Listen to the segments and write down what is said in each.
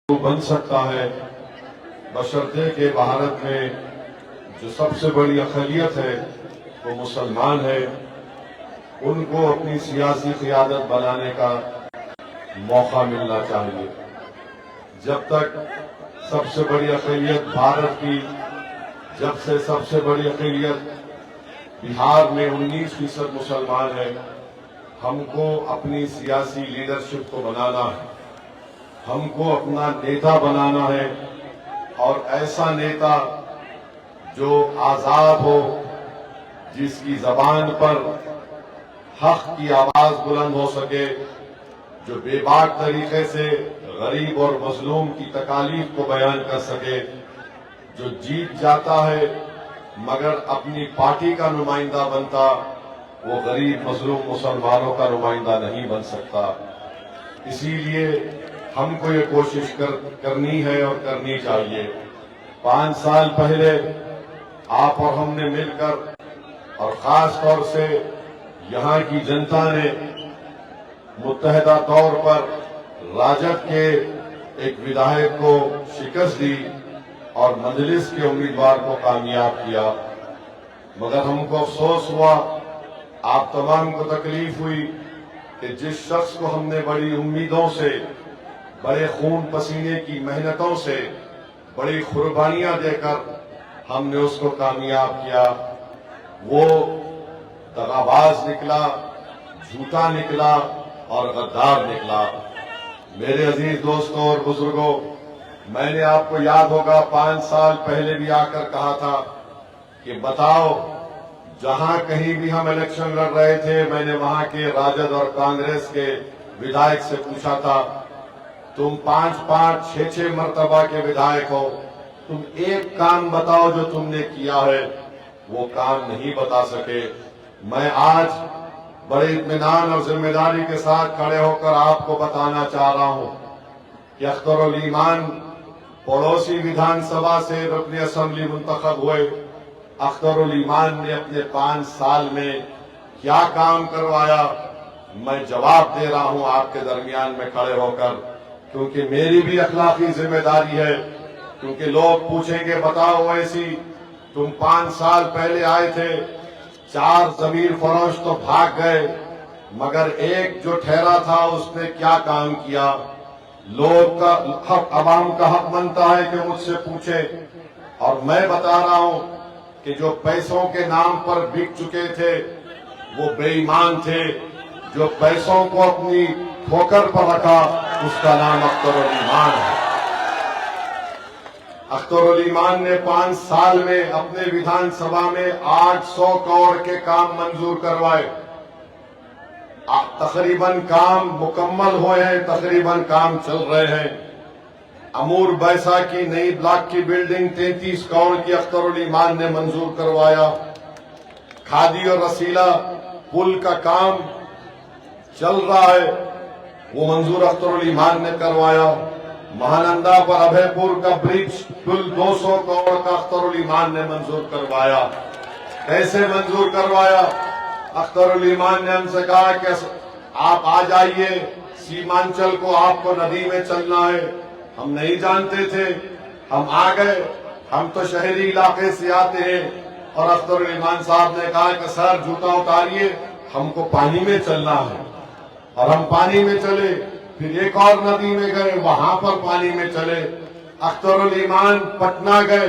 बन सकता है बशर्ते कि भारत में जो सबसे बड़ी अक़लियत है वो मुसलमान है, उनको अपनी सियासी क़ियादत बनाने का मौका मिलना चाहिए। जब तक सबसे बड़ी अक़लियत भारत की, जब से सबसे बड़ी अक़लियत बिहार में 19% मुसलमान है, हमको अपनी सियासी लीडरशिप को बनाना है, हमको अपना नेता बनाना है और ऐसा नेता जो आज़ाद हो, जिसकी ज़बान पर हक़ की आवाज़ बुलंद हो सके, जो बेबाक तरीके से गरीब और मजलूम की तकालीफ को बयान कर सके, जो जीत जाता है मगर अपनी पार्टी का नुमाइंदा बनता, वो गरीब मजलूम मुसलमानों का नुमाइंदा नहीं बन सकता। इसीलिए हमको ये कोशिश करनी है और करनी चाहिए। 5 साल पहले आप और हमने मिलकर और खास तौर से यहाँ की जनता ने मुत्तहिदा तौर पर राजद के एक विधायक को शिकस्त दी और मजलिस के उम्मीदवार को कामयाब किया। मगर हमको अफसोस हुआ, आप तमाम को तकलीफ हुई कि जिस शख्स को हमने बड़ी उम्मीदों से, बड़े खून पसीने की मेहनतों से, बड़ी कुर्बानियां देकर हमने उसको कामयाब किया, वो दगाबाज निकला, झूठा निकला और गद्दार निकला। मेरे अजीज दोस्तों और बुजुर्गों, मैंने आपको याद होगा 5 साल पहले भी आकर कहा था कि बताओ, जहां कहीं भी हम इलेक्शन लड़ रहे थे, मैंने वहां के राजद और कांग्रेस के विधायक से पूछा था, तुम 5-5, 6-6 मर्तबा के विधायक हो, तुम एक काम बताओ जो तुमने किया है। वो काम नहीं बता सके। मैं आज बड़े इत्मीनान और जिम्मेदारी के साथ खड़े होकर आपको बताना चाह रहा हूं कि अख्तरुल ईमान पड़ोसी विधानसभा से रुकन असेंबली मुंतखब हुए। अख्तरुल ईमान ने अपने 5 साल में क्या काम करवाया, मैं जवाब दे रहा हूं आपके दरमियान में खड़े होकर, क्योंकि मेरी भी अखलाकी जिम्मेदारी है। क्योंकि लोग पूछेंगे, बताओ वैसी, तुम 5 साल पहले आए थे, 4 ज़मीर फरोश तो भाग गए, मगर एक जो ठहरा था उसने क्या काम किया। लोग का हक, अवाम का हक बनता है कि मुझसे पूछे, और मैं बता रहा हूं कि जो पैसों के नाम पर बिक चुके थे वो बेईमान थे। जो पैसों को अपनी ठोकर पर रखा उसका नाम अख्तरुल ईमान है। अख्तरुल ईमान ने 5 साल में अपने विधानसभा में 800 करोड़ के काम मंजूर करवाए। तकरीबन काम मुकम्मल हुए हैं, तकरीबन काम चल रहे हैं। अमूर बैसा की नई ब्लॉक की बिल्डिंग 33 करोड़ की अख्तरुल ईमान ने मंजूर करवाया। खादी और रसीला पुल का काम चल रहा है, वो मंजूर अख्तरुल ईमान ने करवाया। महानंदा पर अभयपुर का ब्रिज पुल 200 करोड़ का अख्तरुल ईमान ने मंजूर करवाया। कैसे मंजूर करवाया? अख्तरुल ईमान ने हमसे कहा कि आप आ जाइए, सीमांचल को आपको नदी में चलना है। हम नहीं जानते थे, हम आ गए। हम तो शहरी इलाके से आते हैं। और अख्तरुल ईमान साहब ने कहा कि सर जूता उतारिए, हमको पानी में चलना है। और हम पानी में चले, फिर एक और नदी में गए, वहां पर पानी में चले। अख्तरुल ईमान पटना गए,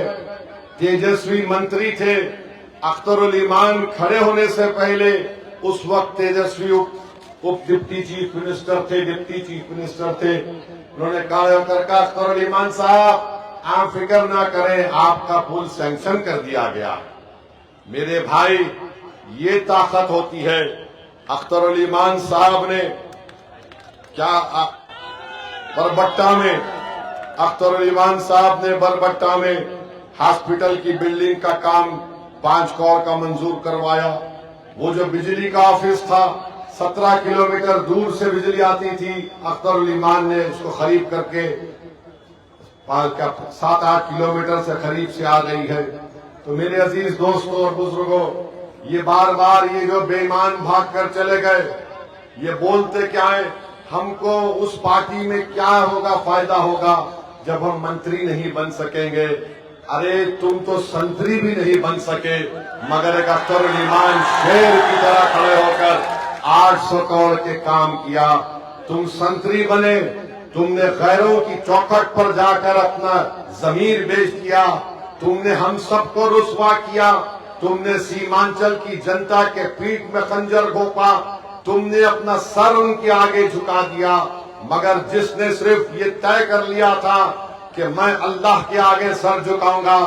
तेजस्वी मंत्री थे। अख्तरुल ईमान खड़े होने से पहले उस वक्त तेजस्वी उप डिप्टी चीफ मिनिस्टर थे। उन्होंने कहा अख्तरुल ईमान साहब, आप फिक्र ना करें, आपका पुल सैंक्शन कर दिया गया। मेरे भाई, ये ताकत होती है। अख्तरुल ईमान साहब ने क्या बरबट्टा में, अख्तरुल ईमान साहब ने बरबट्टा में हॉस्पिटल की बिल्डिंग का काम 5 करोड़ का मंजूर करवाया। वो जो बिजली का ऑफिस था, 17 किलोमीटर दूर से बिजली आती थी, अख्तरुल ईमान ने उसको खरीद करके 7-8 किलोमीटर से करीब से आ गई है। तो मेरे अजीज दोस्तों और बुजुर्गों, ये बार बार ये जो बेईमान भाग कर चले गए, ये बोलते क्या है, हमको उस पार्टी में क्या होगा, फायदा होगा। जब हम मंत्री नहीं बन सकेंगे, अरे तुम तो संतरी भी नहीं बन सके, मगर एक अख्तरुल ईमान शेर की तरह खड़े होकर 800 करोड़ के काम किया। तुम संतरी बने, तुमने गैरों की चौखट पर जाकर अपना जमीर बेच दिया, तुमने हम सबको रुस्वा किया, तुमने सीमांचल की जनता के पीठ में खंजर घोंपा, तुमने अपना सर उनके आगे झुका दिया। मगर जिसने सिर्फ ये तय कर लिया था कि मैं अल्लाह के आगे सर झुकाऊंगा,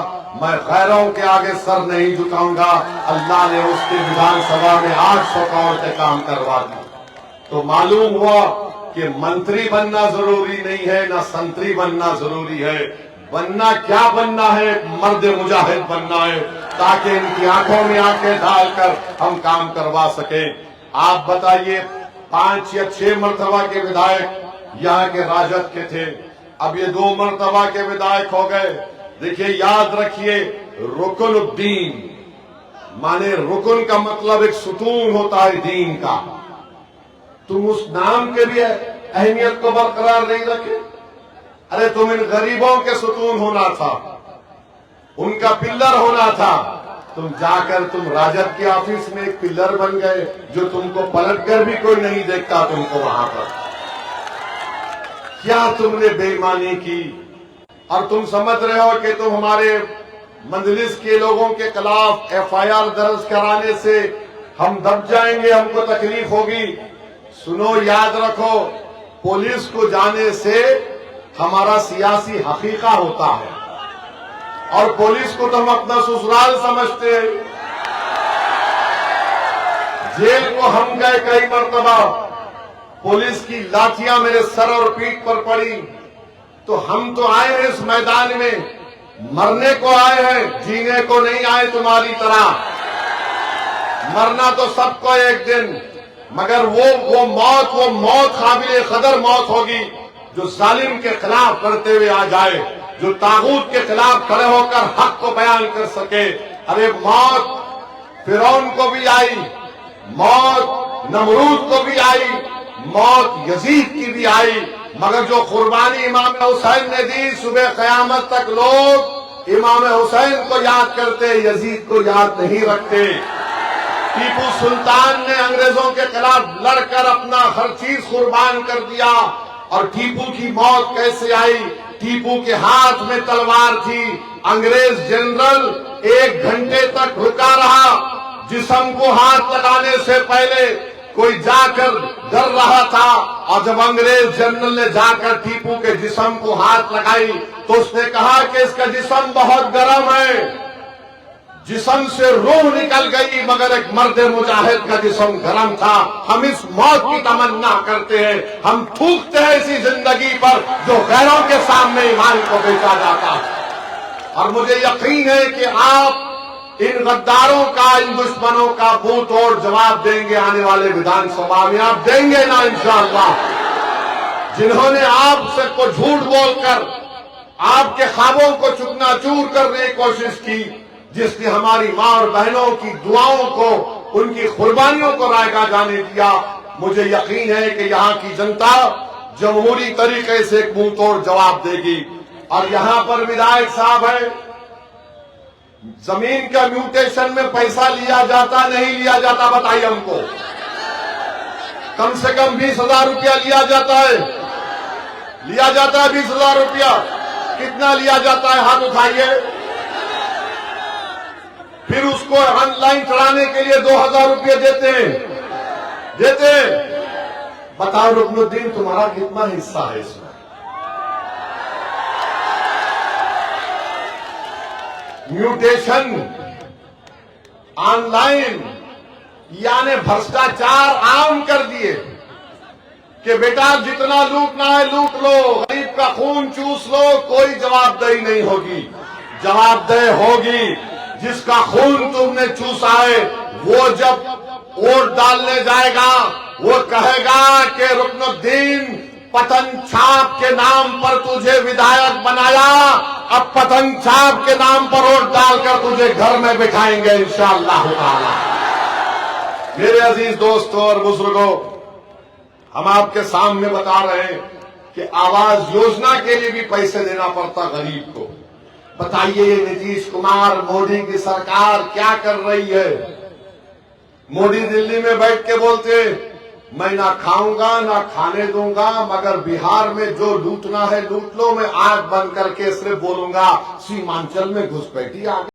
मैं गैरों के आगे सर नहीं झुकाऊंगा, अल्लाह ने उसके विधानसभा में 800 करोड़ के काम करवा दिए। तो मालूम हुआ कि मंत्री बनना जरूरी नहीं है, ना संतरी बनना जरूरी है। बनना क्या बनना है? मर्द मुजाहिद बनना है, ताकि इनकी आंखों में आंखें डालकर हम काम करवा सकें। आप बताइए, 5 या 6 मरतबा के विधायक यहाँ के राजद के थे, अब ये 2 मरतबा के विधायक हो गए। देखिए, याद रखिए, रुकनुद्दीन माने रुकन का मतलब एक सुतून होता है दीन का। तुम उस नाम के भी अहमियत को बरकरार नहीं रखे। अरे तुम इन गरीबों के सुतून होना था, उनका पिल्लर होना था। तुम जाकर तुम राजद के ऑफिस में एक पिल्लर बन गए, जो तुमको पलटकर भी कोई नहीं देखता तुमको वहां पर। क्या तुमने बेईमानी की? और तुम समझ रहे हो कि तुम हमारे मंजलिस के लोगों के खिलाफ FIR दर्ज कराने से हम दब जाएंगे, हमको तकलीफ होगी। सुनो, याद रखो, पुलिस को जाने से हमारा सियासी हकीका होता है, और पुलिस को तो हम अपना ससुराल समझते हैं। जेल को हम गए कई मरतबा, पुलिस की लाठियां मेरे सर और पीठ पर पड़ी, तो हम तो आए हैं इस मैदान में, मरने को आए हैं, जीने को नहीं आए तुम्हारी तरह। मरना तो सबको एक दिन, मगर वो मौत काबिल कदर मौत होगी जो जालिम के खिलाफ करते हुए आ जाए, जो तागूत के खिलाफ खड़े होकर हक को बयान कर सके। अरे मौत फिरौन को भी आई, मौत नमरूद को भी आई, मौत यजीद की भी आई, मगर जो कुर्बानी इमाम हुसैन ने दी, सुबह कयामत तक लोग इमाम हुसैन को याद करते, यजीद को याद नहीं रखते। टीपू सुल्तान ने अंग्रेजों के खिलाफ लड़कर अपना हर चीज कुर्बान कर दिया, और टीपू की मौत कैसे आई? टीपू के हाथ में तलवार थी, अंग्रेज जनरल 1 घंटे तक रुका रहा, जिस्म को हाथ लगाने से पहले कोई जाकर डर रहा था, और जब अंग्रेज जनरल ने जाकर टीपू के जिस्म को हाथ लगाई तो उसने कहा कि इसका जिस्म बहुत गर्म है। जिस्म से रूह निकल गई, मगर एक मर्द मुजाहिद का जिस्म गर्म था। हम इस मौत की तमन्ना करते हैं, हम थूकते हैं इसी जिंदगी पर जो गैरों के सामने ईमान को बेचा जाता है। और मुझे यकीन है कि आप इन गद्दारों का, इन दुश्मनों का मुंह तोड़ जवाब देंगे आने वाले विधानसभा में। आप देंगे ना इंशाअल्लाह? जिन्होंने आपसे को झूठ बोलकर आपके ख्वाबों को चूकनाचूर करने की कोशिश की, जिसने हमारी मां और बहनों की दुआओं को, उनकी कुर्बानियों को रायगा जाने दिया, मुझे यकीन है कि यहाँ की जनता जमहूरी तरीके से एक मुंह तोड़ जवाब देगी। और यहाँ पर विधायक साहब है, जमीन का म्यूटेशन में पैसा लिया जाता नहीं लिया जाता? बताइए हमको। कम से कम 20,000 रुपया लिया जाता है, लिया जाता है 20,000 रुपया। कितना लिया जाता है? हाथ उठाइए। फिर उसको ऑनलाइन चढ़ाने के लिए 2,000 रुपये देते बताओ रुकनुद्दीन, तुम्हारा कितना हिस्सा है इसमें? म्यूटेशन ऑनलाइन यानी भ्रष्टाचार आम कर दिए कि बेटा जितना लूटना है लूट लो, गरीब का खून चूस लो, कोई जवाबदेही नहीं होगी। जवाबदेही होगी जिसका खून तुमने चूसा है। वो जब वोट डालने जाएगा वो कहेगा कि रुकनुद्दीन पतंग छाप के नाम पर तुझे विधायक बनाया, अब पतंग छाप के नाम पर वोट डालकर तुझे घर में बिठाएंगे इंशाअल्लाह ताला। मेरे अजीज दोस्तों और बुजुर्गों, हम आपके सामने बता रहे हैं کہ आवास योजना के लिए भी पैसे देना पड़ता गरीब को। बताइए नीतीश कुमार मोदी की सरकार क्या कर रही है? मोदी दिल्ली में बैठ के बोलते मैं ना खाऊंगा ना खाने दूंगा, मगर बिहार में जो लूटना है लूट लो, मैं आंख बंद करके सिर्फ बोलूंगा सीमांचल में घुसपैठी आ गई।